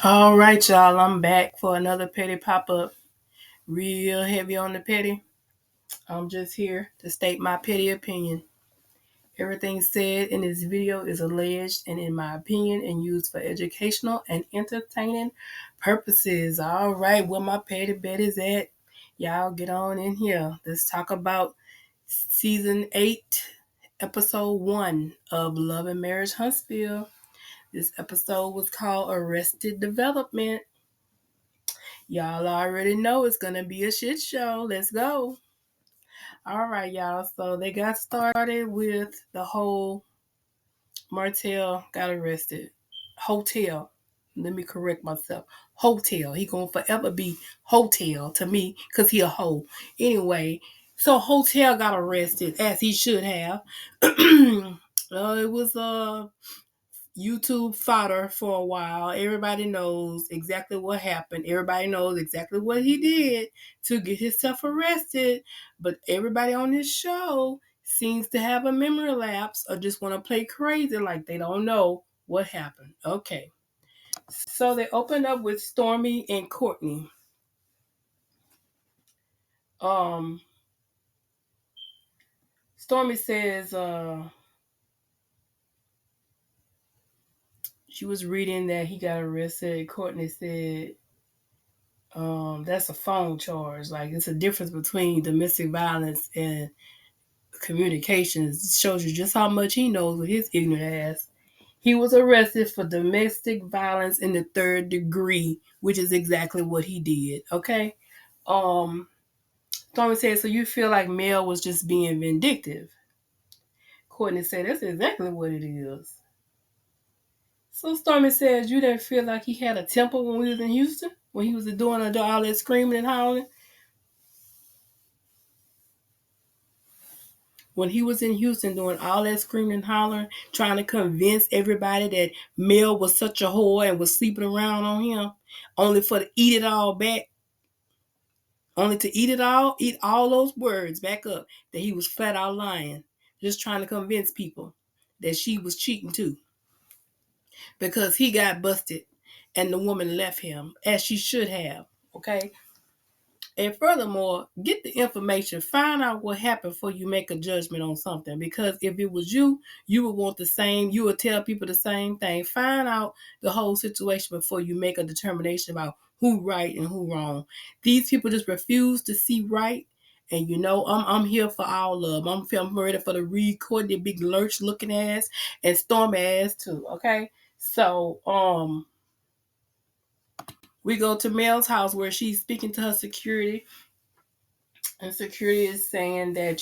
All right, y'all. I'm back for another petty pop up. Real heavy on the petty. I'm just here to state my petty opinion. Everything said in this video is alleged and, in my opinion, and used for educational and entertaining purposes. All right, where my petty bet is at, y'all get on in here. Let's talk about season 8, episode 1 of Love and Marriage Huntsville. This episode was called Arrested Development. Y'all already know it's going to be a shit show. Let's go. All right, y'all. So they got started with the whole Martel got arrested. Hotel. Let me correct myself. Hotel. He going to forever be Hotel to me because he a hoe. Anyway, so Hotel got arrested as he should have. It was YouTube fodder for a while. Everybody knows exactly what happened. Everybody knows exactly what he did to get himself arrested. But everybody on this show seems to have a memory lapse or just want to play crazy like they don't know what happened. Okay. So they opened up with Stormy and Courtney. Um Stormy says she was reading that he got arrested. Courtney said that's a phone charge. Like, it's a difference between domestic violence and communications. It shows you just how much he knows with his ignorant ass. He was arrested for domestic violence in the 3rd degree, which is exactly what he did. Okay. Stormy said, so you feel like Mel was just being vindictive? Courtney said, that's exactly what it is. So Stormy says, you didn't feel like he had a temper when we was in Houston? When he was doing all that screaming and howling? When he was in Houston doing all that screaming and hollering, trying to convince everybody that Mel was such a whore and was sleeping around on him, only for to eat it all back, only to eat all those words back up, that he was flat out lying, just trying to convince people that she was cheating too, because he got busted and the woman left him, as she should have. Okay. And furthermore, get the information, find out what happened before you make a judgment on something. Because if it was you, you would want the same, you would tell people the same thing. Find out the whole situation before you make a determination about who right and who wrong. These people just refuse to see right. And I'm here for all of them. I'm ready for the Reed Courtney big lurch looking ass and Storm ass too. Okay. So we go to Mel's house where she's speaking to her security. And security is saying that,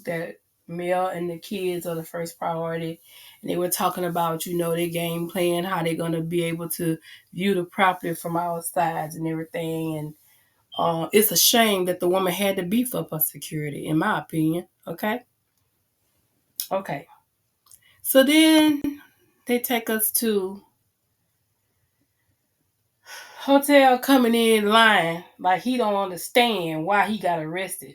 that Mel and the kids are the first priority. And they were talking about, their game plan, how they're going to be able to view the property from all sides and everything. And it's a shame that the woman had to beef up her security, in my opinion. Okay? Okay. So then they take us to Hotel coming in lying like he don't understand why he got arrested.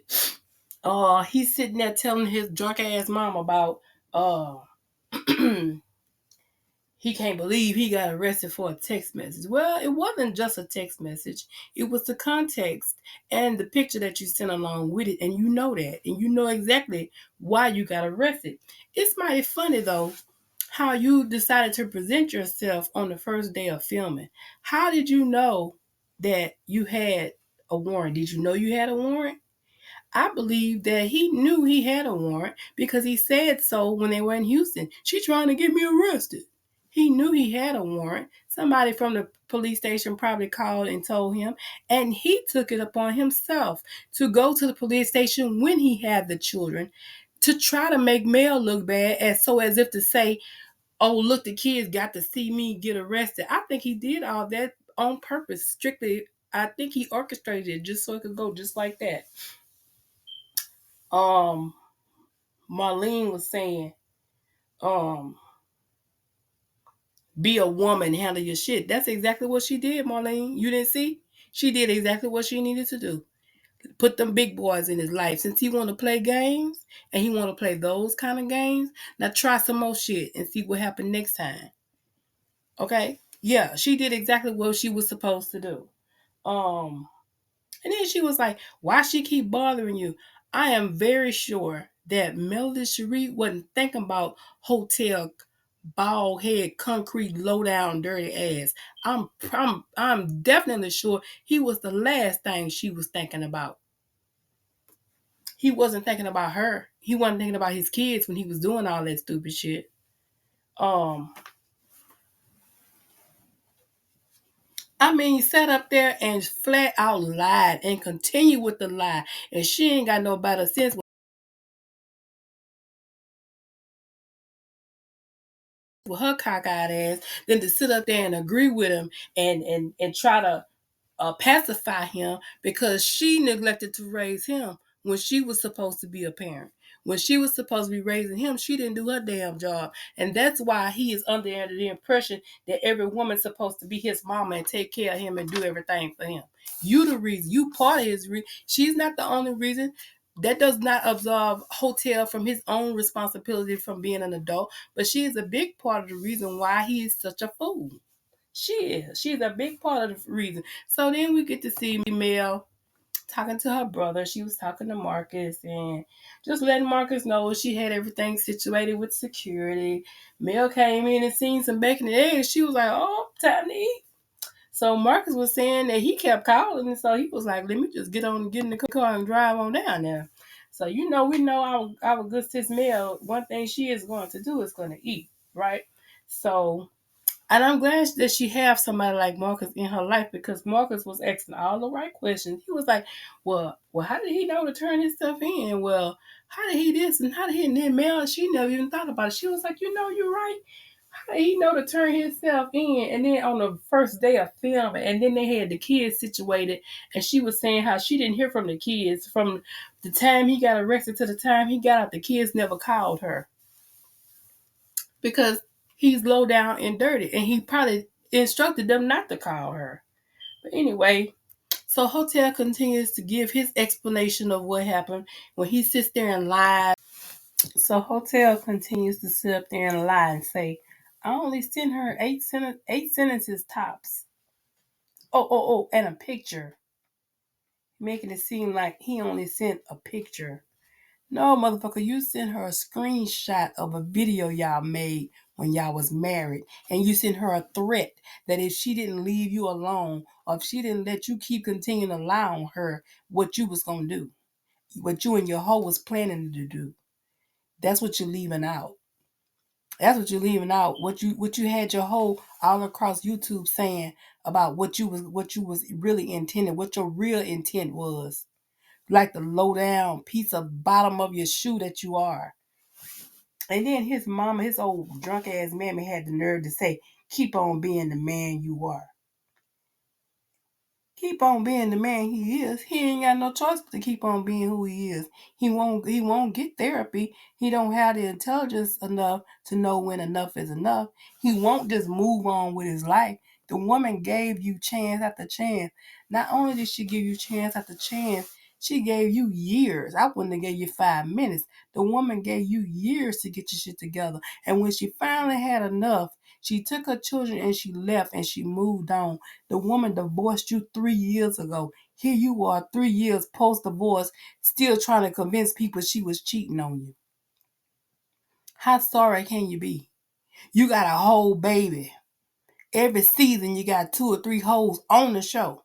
He's sitting there telling his drunk ass mom about he can't believe he got arrested for a text message. Well, it wasn't just a text message. It was the context and the picture that you sent along with it, and you know that, and you know exactly why you got arrested. It's mighty funny though how you decided to present yourself on the first day of filming. How did you know that you had a warrant? Did you know you had a warrant? I believe that he knew he had a warrant because he said so when they were in Houston. She's trying to get me arrested. He knew he had a warrant. Somebody from the police station probably called and told him, and he took it upon himself to go to the police station when he had the children to try to make Mel look bad, as if to say, oh, look, the kids got to see me get arrested. I think he did all that on purpose, strictly. I think he orchestrated it just so it could go just like that. Marlene was saying, be a woman, handle your shit. That's exactly what she did, Marlene. You didn't see? She did exactly what she needed to do. Put them big boys in his life. Since he want to play games and he want to play those kind of games, now try some more shit and see what happens next time. Okay? Yeah, she did exactly what she was supposed to do. Um, and then she was like, "Why she keep bothering you?" I am very sure that Melody Cherie wasn't thinking about hotel bald head, concrete, low down, dirty ass. I'm definitely sure he was the last thing she was thinking about. He wasn't thinking about her. He wasn't thinking about his kids when he was doing all that stupid shit. Um, I mean, sat up there and flat out lied and continued with the lie. And she ain't got no better sense with her cockeyed ass than to sit up there and agree with him and try to pacify him because she neglected to raise him when she was supposed to be a parent. When she was supposed to be raising him, she didn't do her damn job. And that's why he is under the impression that every woman's supposed to be his mama and take care of him and do everything for him. You the reason. You part of his reason. She's not the only reason. That does not absolve Hotel from his own responsibility from being an adult, but she is a big part of the reason why he is such a fool. She is. She's a big part of the reason. So then we get to see Mel talking to her brother. She was talking to Marcus and just letting Marcus know she had everything situated with security. Mel came in and seen some bacon and eggs. She was like, "Oh, time to eat." So Marcus was saying that he kept calling, and so he was like, "Let me just get in the car and drive on down there." So we know our good sis Mel. One thing she is going to do is going to eat, right? So and I'm glad that she have somebody like Marcus in her life because Marcus was asking all the right questions. He was like, well, how did he know to turn his stuff in? Well, how did he this and how did he?" And then Mel, she never even thought about it. She was like, you're right. How did he know to turn himself in? And then on the first day of filming, and then they had the kids situated, and she was saying how she didn't hear from the kids from the time he got arrested to the time he got out. The kids never called her because he's low down and dirty, and he probably instructed them not to call her. But anyway, so Hotel continues to give his explanation of what happened when he sits there and lies. So Hotel continues to sit up there and lie and say, "I only sent her eight sentences tops. Oh, and a picture," making it seem like he only sent a picture. No, motherfucker, you sent her a screenshot of a video y'all made when y'all was married. And you sent her a threat that if she didn't leave you alone or if she didn't let you keep continuing to lie on her, what you was going to do. What you and your hoe was planning to do. That's what you're leaving out. That's what you're leaving out. What you had your whole all across YouTube saying about what you was really intended, what your real intent was. Like the low down piece of bottom of your shoe that you are. And then his mama, his old drunk ass mammy had the nerve to say, "Keep on being the man you are." Keep on being the man he is. He ain't got no choice but to keep on being who he is. He won't get therapy. He don't have the intelligence enough to know when enough is enough. He won't just move on with his life. The woman gave you chance after chance. Not only did she give you chance after chance, she gave you years. I wouldn't have gave you 5 minutes. The woman gave you years to get your shit together. And when she finally had enough, she took her children and she left and she moved on. The woman divorced you 3 years ago. Here you are, 3 years post divorce, still trying to convince people she was cheating on you. How sorry can you be? You got a whole baby. Every season, you got 2 or 3 hoes on the show.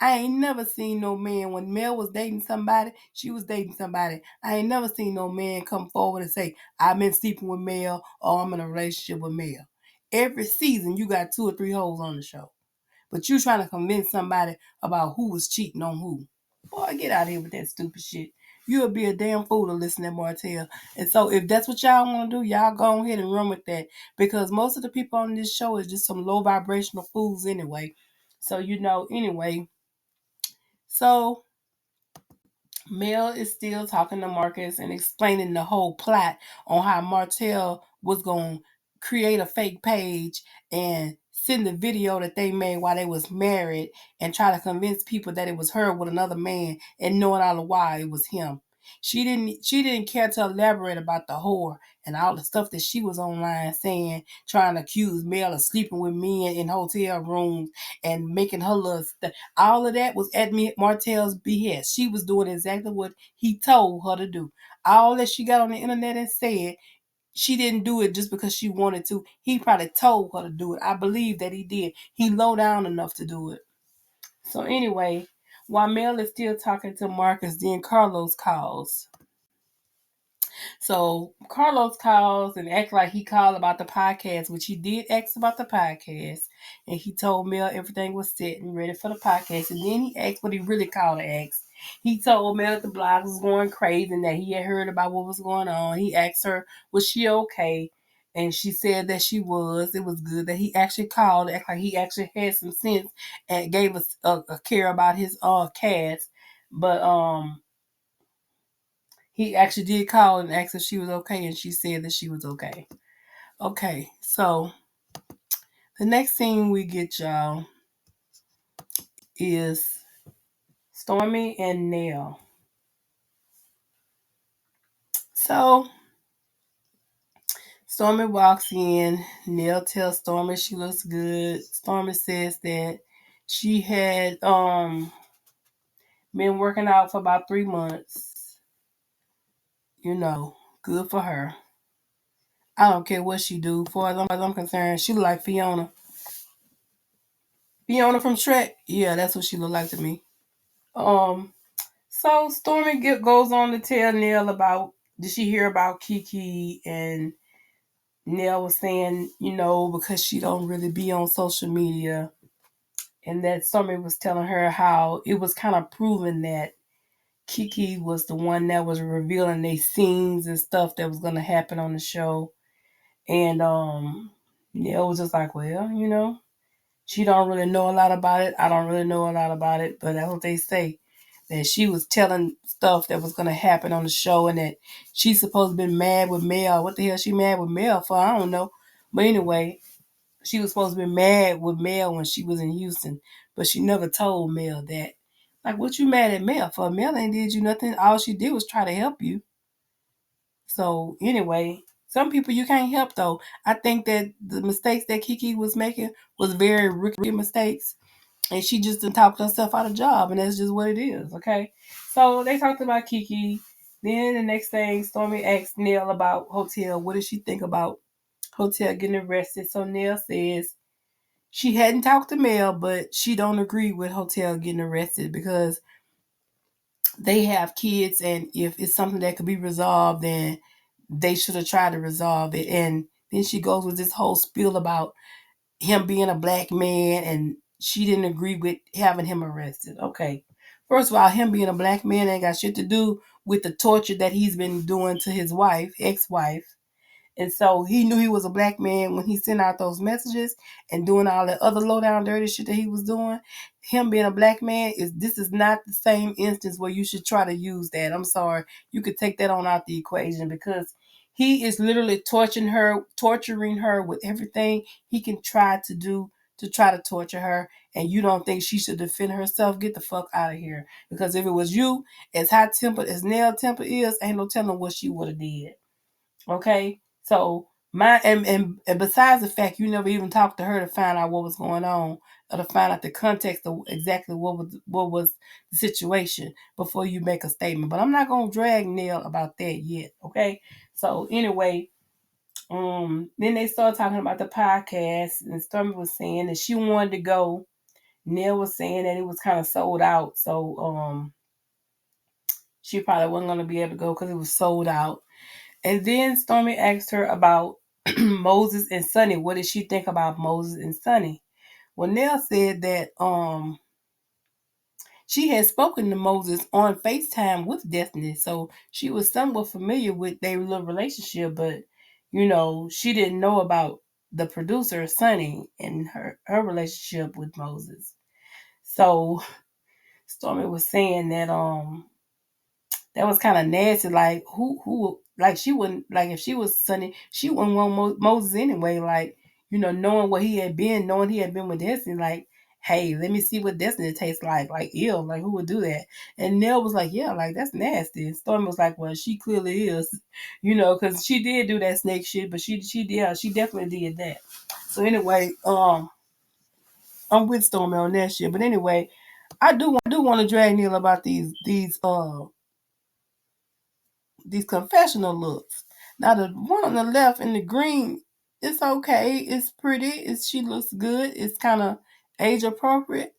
I ain't never seen no man when Mel was dating somebody, she was dating somebody. I ain't never seen no man come forward and say, "I've been sleeping with Mel" or "I'm in a relationship with Mel." Every season, you got 2 or 3 hoes on the show. But you trying to convince somebody about who was cheating on who. Boy, get out of here with that stupid shit. You'll be a damn fool to listen to Martel. And so if that's what y'all want to do, y'all go ahead and run with that. Because most of the people on this show is just some low vibrational fools anyway. So anyway. So Mel is still talking to Marcus and explaining the whole plot on how Martel was going to create a fake page and send the video that they made while they was married and try to convince people that it was her with another man and knowing all the while it was him. She didn't care to elaborate about the whore and all the stuff that she was online saying, trying to accuse Mel of sleeping with men in hotel rooms and making her little stuff. All of that was at Martel's behest. She was doing exactly what he told her to do. All that she got on the internet and said, she didn't do it just because she wanted to. He probably told her to do it. I believe that he did. He low down enough to do it. So anyway, while Mel is still talking to Marcus, then Carlos calls. So Carlos calls and acts like he called about the podcast, which he did ask about the podcast. And he told Mel everything was set and ready for the podcast. And then he asked what he really called to ask. He told Mel that the blog was going crazy and that he had heard about what was going on. He asked her, was she okay? And she said that she was. It was good that he actually called, act like he actually had some sense and gave us a care about his cast. But he actually did call and ask if she was okay, and she said that she was okay. Okay, so the next thing we get, y'all, is Stormy and Nell. So Stormy walks in. Nell tells Stormy she looks good. Stormy says that she had been working out for about 3 months. You know, good for her. I don't care what she do. As far as I'm concerned, she look like Fiona. Fiona from Shrek? Yeah, that's what she look like to me. So Stormy goes on to tell Nell about, did she hear about Kiki? And Nell was saying, because she don't really be on social media. And that Stormy was telling her how it was kind of proven that Kiki was the one that was revealing these scenes and stuff that was going to happen on the show. And Nell was just like, well, she don't really know a lot about it. I don't really know a lot about it, but that's what they say. That she was telling stuff that was going to happen on the show and that she's supposed to be mad with Mel. What the hell she mad with Mel for? I don't know. But anyway, she was supposed to be mad with Mel when she was in Houston, but she never told Mel that. Like, what you mad at Mel for? Mel ain't did you nothing. All she did was try to help you. So anyway, some people you can't help though. I think that the mistakes that Kiki was making was very rookie mistakes. And she just done talked herself out of job, and that's just what it is, okay? So they talked about Kiki. Then the next thing, Stormy asked Nell about Hotel. What did she think about Hotel getting arrested? So Nell says she hadn't talked to Mel, but she don't agree with Hotel getting arrested because they have kids, and if it's something that could be resolved, then they should have tried to resolve it. And then she goes with this whole spiel about him being a black man, and she didn't agree with having him arrested. Okay. First of all, him being a black man ain't got shit to do with the torture that he's been doing to his wife, ex-wife. And so he knew he was a black man when he sent out those messages and doing all that other low down dirty shit that he was doing. Him being a black man this is not the same instance where you should try to use that. I'm sorry. You could take that on out the equation because he is literally torturing her with everything he can try to do to try to torture her. And you don't think she should defend herself? Get the fuck out of here. Because if it was you, as hot tempered as Nell Temper is, ain't no telling what she would have did. Okay? So and besides the fact you never even talked to her to find out what was going on or to find out the context of exactly what was the situation before you make a statement. But I'm not gonna drag Nell about that yet. Okay? So anyway, then they started talking about the podcast, and Stormy was saying that she wanted to go. Nell was saying that it was kind of sold out, so she probably wasn't gonna be able to go because it was sold out. And then Stormy asked her about Moses and Sonny. What did she think about Moses and Sonny? Well, Nell said that she had spoken to Moses on FaceTime with Destiny, so she was somewhat familiar with their little relationship, but she didn't know about the producer Sonny and her relationship with Moses. So Stormy was saying that that was kind of nasty. Like who like she wouldn't, like if she was Sonny, she wouldn't want Moses anyway. Like knowing what he had been, knowing he had been with Destiny, like hey, let me see what Destiny tastes like. Like, ew, like who would do that? And Nell was like, yeah, like that's nasty. And Stormy was like, well, she clearly is, because she did do that snake shit, but she did, yeah, she definitely did that. So anyway, I'm with Stormy on that shit. But anyway, I do want to drag Neil about these confessional looks. Now the one on the left in the green, it's okay. It's pretty. She looks good. It's kind of age appropriate.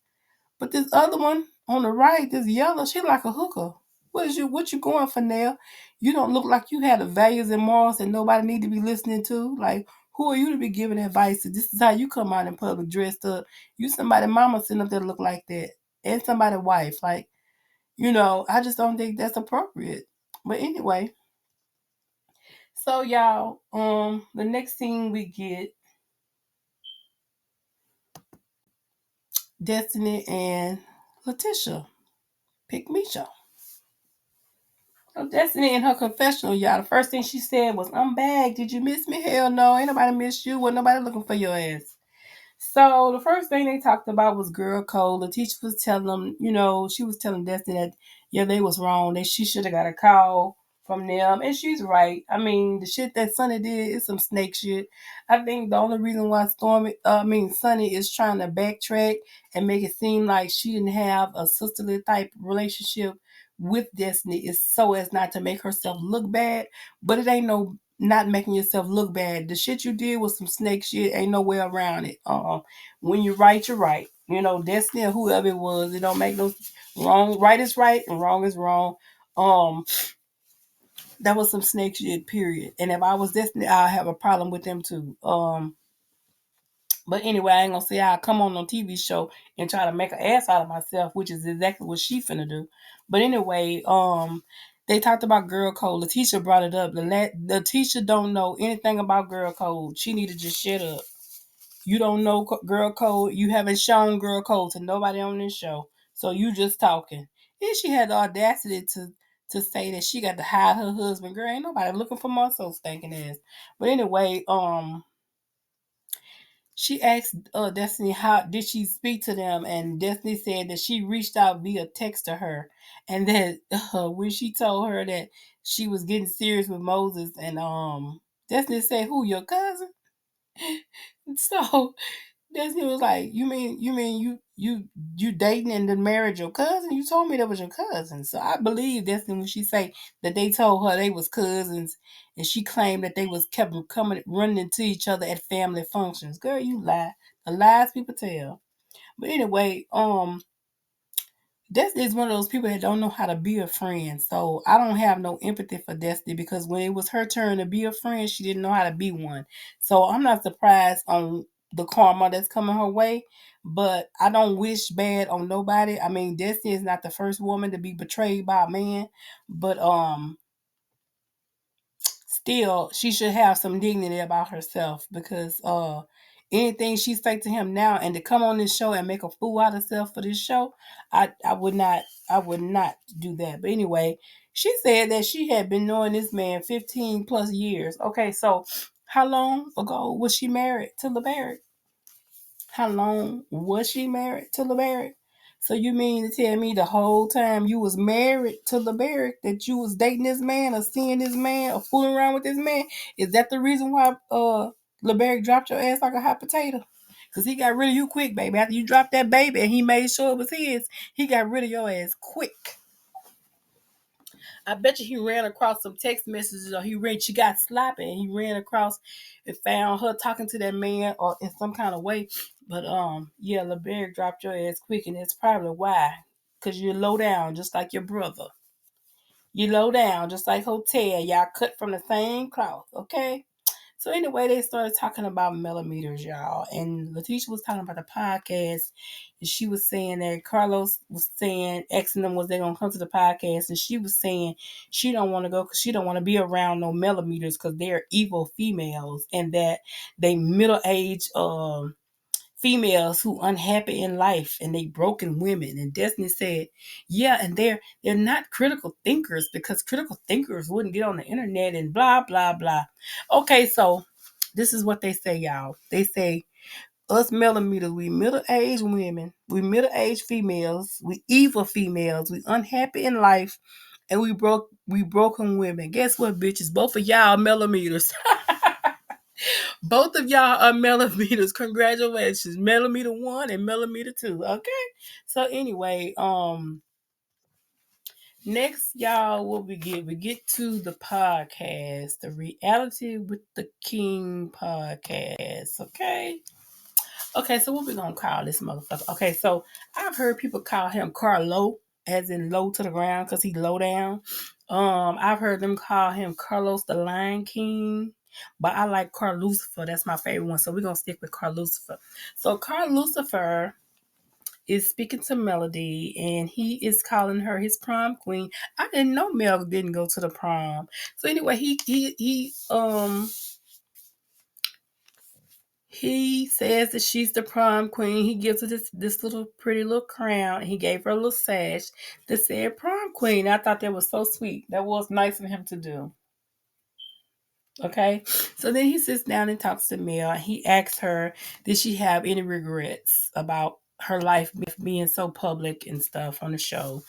But this other one on the right, this yellow, she like a hooker. What you going for, Nell? You don't look like you had the values and morals that nobody need to be listening to. Like, who are you to be giving advice to? This is how you come out in public dressed up. You somebody mama sitting up there look like that. And somebody wife. Like, I just don't think that's appropriate. But anyway, so y'all, the next thing we get Destiny and Laticia pick Misha. So Destiny in her confessional, y'all, the first thing she said was, I'm back. Did you miss me? Hell no, ain't nobody miss you. Wasn't nobody looking for your ass. So the first thing they talked about was girl code. Laticia was telling them, she was telling Destiny that, yeah, they was wrong. She should have got a call from them. And she's right. I mean, the shit that Sonny did is some snake shit. I think the only reason why Sonny is trying to backtrack and make it seem like she didn't have a sisterly type relationship with Destiny is so as not to make herself look bad. But it ain't no not making yourself look bad. The shit you did was some snake shit. Ain't no way around it. When you're right, you're right. Destiny or whoever it was, it don't make no wrong. Right is right and wrong is wrong. That was some snake shit. Period. And if I was Destiny, I'll have a problem with them too. But anyway, I ain't gonna say I'll come on TV show and try to make an ass out of myself, which is exactly what she finna do. But anyway, they talked about girl code. Laticia brought it up. Laticia don't know anything about girl code. She need to just shut up. You don't know girl code. You haven't shown girl code to nobody on this show. So you just talking. And she had the audacity to say that she got to hide her husband. Girl, ain't nobody looking for my soul stinking ass. But anyway, she asked Destiny how did she speak to them, and Destiny said that she reached out via text to her, and that when she told her that she was getting serious with Moses, and Destiny said, "Who, your cousin?" So Destiny was like, "You dating and then married your cousin? You told me that was your cousin." So I believe Destiny when she say that they told her they was cousins, and she claimed that they was kept coming running into each other at family functions. Girl, you lie. The lies people tell. But anyway, Destiny is one of those people that don't know how to be a friend. So I don't have no empathy for Destiny because when it was her turn to be a friend, she didn't know how to be one. So I'm not surprised on the karma that's coming her way. But I don't wish bad on nobody. I mean, Destiny is not the first woman to be betrayed by a man. But still she should have some dignity about herself because anything she say to him now and to come on this show and make a fool out of herself for this show, I would not do that. But anyway, she said that she had been knowing this man 15 plus years. Okay, so how long ago was she married to LeBarrett? How long was she married to LeBarrett? So you mean to tell me the whole time you was married to LeBarrett that you was dating this man or seeing this man or fooling around with this man? Is that the reason why LeBarrett dropped your ass like a hot potato? Because he got rid of you quick, baby. After you dropped that baby and he made sure it was his, he got rid of your ass quick. I bet you he ran across some text messages or she got sloppy and he ran across and found her talking to that man or in some kind of way. But yeah, LeBerry dropped your ass quick and that's probably why. Cause you're low down just like your brother. You low down just like Hotel. Y'all cut from the same cloth, okay? So anyway, they started talking about millimeters, y'all. And Laticia was talking about the podcast. And she was saying that Carlos was saying, asking them was they gonna come to the podcast. And she was saying she don't want to go because she don't want to be around no millimeters because they're evil females and that they middle-aged females who unhappy in life and they broken women. And Destiny said, yeah, and they're not critical thinkers because critical thinkers wouldn't get on the internet and blah blah blah. Okay, so this is what they say, y'all. They say us millimeters, we middle-aged women, we middle-aged females, we evil females, we unhappy in life, and we broken women. Guess what, bitches? Both of y'all are millimeters. Both of y'all are millimeters. Congratulations. Millimeter 1 and millimeter 2. Okay. So anyway, next, y'all, what we get to the podcast, the Reality with the King podcast. Okay, so what we gonna call this motherfucker? Okay, so I've heard people call him Carlo, as in low to the ground, because he low down. I've heard them call him Carlos the Lion King, but I like Carl Lucifer. That's my favorite one. So we're gonna stick with Carl Lucifer. So Carl Lucifer is speaking to Melody, and he is calling her his prom queen. I didn't know Mel didn't go to the prom. So anyway, he says that she's the prom queen. He gives her this little pretty little crown. He gave her a little sash that said prom queen. I thought that was so sweet. That was nice of him to do. Okay. So then he sits down and talks to Mel. He asks her, did she have any regrets about her life being so public and stuff on the show?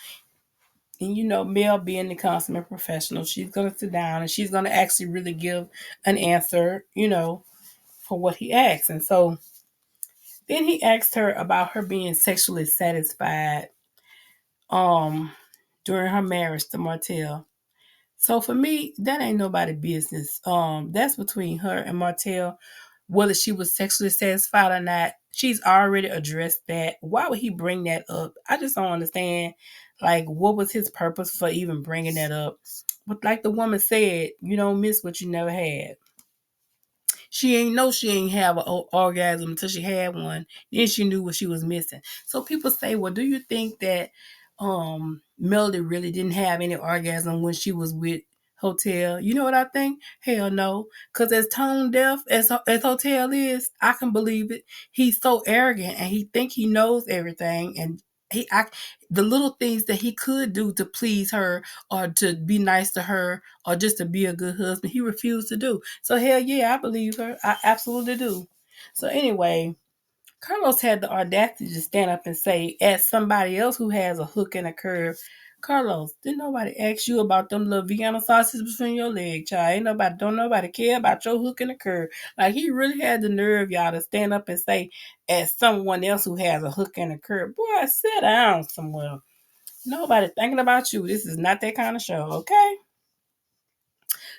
And Mel being the consummate professional, she's gonna sit down and she's gonna actually really give an answer, for what he asks. And so then he asked her about her being sexually satisfied during her marriage to Martel. So for me, that ain't nobody business. That's between her and Martel. Whether she was sexually satisfied or not, she's already addressed that. Why would he bring that up? I just don't understand. Like, what was his purpose for even bringing that up? But like the woman said, you don't miss what you never had. She ain't have an orgasm until she had one. Then she knew what she was missing. So people say, well, do you think that Melody really didn't have any orgasm when she was with Hotel? You know what I think? Hell no. Because as tone deaf as Hotel is, I can believe it. He's so arrogant and he think he knows everything, and the little things that he could do to please her or to be nice to her or just to be a good husband, he refused to do. So hell yeah, I believe her. I absolutely do. So anyway, Carlos had the audacity to stand up and say, as somebody else who has a hook and a curve, Carlos, didn't nobody ask you about them little Vienna sausages between your legs, child? Don't nobody care about your hook and a curve. Like, he really had the nerve, y'all, to stand up and say, as someone else who has a hook and a curve, boy, sit down somewhere. Nobody thinking about you. This is not that kind of show, okay?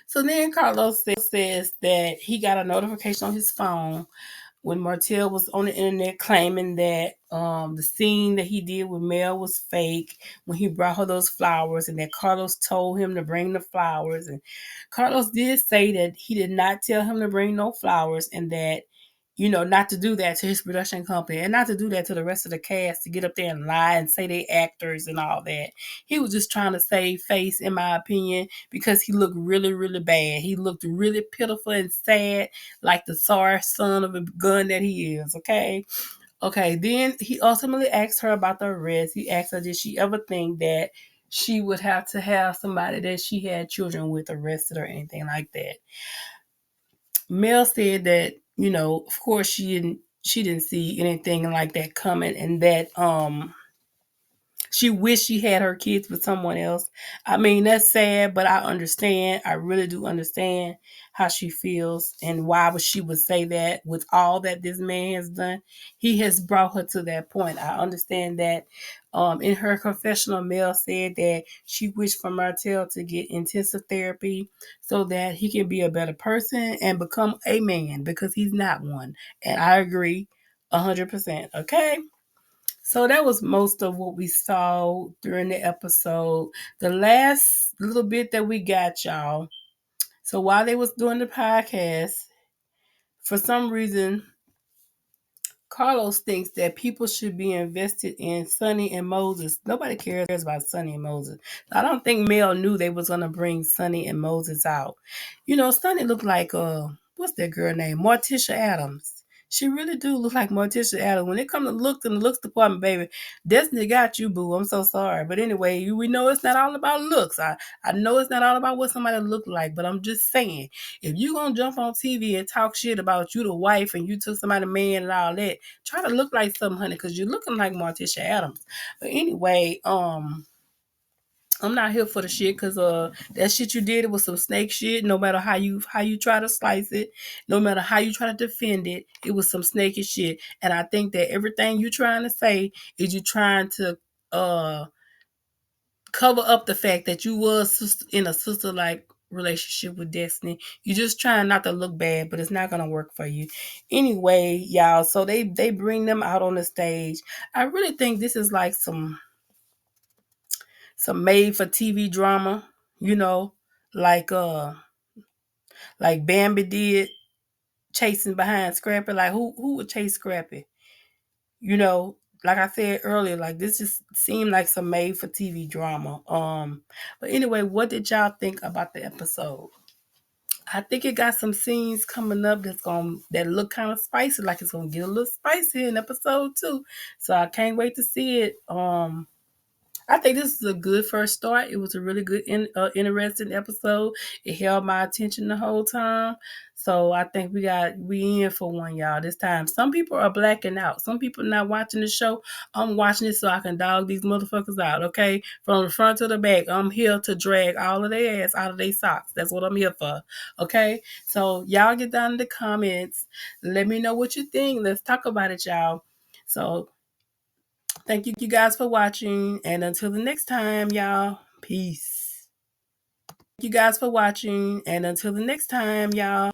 So then Carlos says that he got a notification on his phone when Martel was on the internet claiming that the scene that he did with Mel was fake when he brought her those flowers, and that Carlos told him to bring the flowers. And Carlos did say that he did not tell him to bring no flowers, and that not to do that to his production company and not to do that to the rest of the cast, to get up there and lie and say they actors and all that. He was just trying to save face, in my opinion, because he looked really, really bad. He looked really pitiful and sad, like the sorry son of a gun that he is, okay? Okay, then he ultimately asked her about the arrest. He asked her, did she ever think that she would have to have somebody that she had children with arrested or anything like that? Mel said that, of course she didn't see anything like that coming, and that she wished she had her kids with someone else. I mean, that's sad, but I understand. I really do understand how she feels and why she would say that with all that this man has done. He has brought her to that point. I understand that. In her confessional, Mel said that she wished for Martel to get intensive therapy so that he can be a better person and become a man, because he's not one. And I agree 100%. Okay? So that was most of what we saw during the episode. The last little bit that we got, y'all. So while they was doing the podcast, for some reason, Carlos thinks that people should be invested in Sonny and Moses. Nobody cares about Sonny and Moses. I don't think Mel knew they was gonna bring Sonny and Moses out. Sonny looked like what's that girl name? Morticia Adams. She really do look like Morticia Adams. When it comes to looks in the looks department, baby, Destiny got you, boo. I'm so sorry. But anyway, we know it's not all about looks. I know it's not all about what somebody look like, but I'm just saying, if you gonna jump on TV and talk shit about you the wife and you took somebody man and all that, try to look like something, honey, because you're looking like Morticia Adams. But anyway, I'm not here for the shit because that shit you did, it was some snake shit. No matter how you try to slice it, no matter how you try to defend it, it was some snaky shit. And I think that everything you trying to say is you trying to cover up the fact that you was in a sister like relationship with Destiny. You just trying not to look bad, but it's not gonna work for you. Anyway, y'all, so they bring them out on the stage. I really think this is like some made for TV drama, you know, like Bambi did, chasing behind Scrappy. Like who would chase Scrappy? You know, like I said earlier, like this just seemed like some made for TV drama. But anyway, what did y'all think about the episode? I think it got some scenes coming up that look kind of spicy, like it's gonna get a little spicy in episode 2. So I can't wait to see it. I think this is a good first start. It was a really good, interesting episode. It held my attention the whole time. So I think we in for one, y'all, this time. Some people are blacking out. Some people not watching the show. I'm watching it so I can dog these motherfuckers out, okay? From the front to the back. I'm here to drag all of their ass out of their socks. That's what I'm here for, okay? So y'all get down in the comments. Let me know what you think. Let's talk about it, y'all. So thank you guys for watching. And until the next time, y'all, peace. Thank you guys for watching. And until the next time, y'all.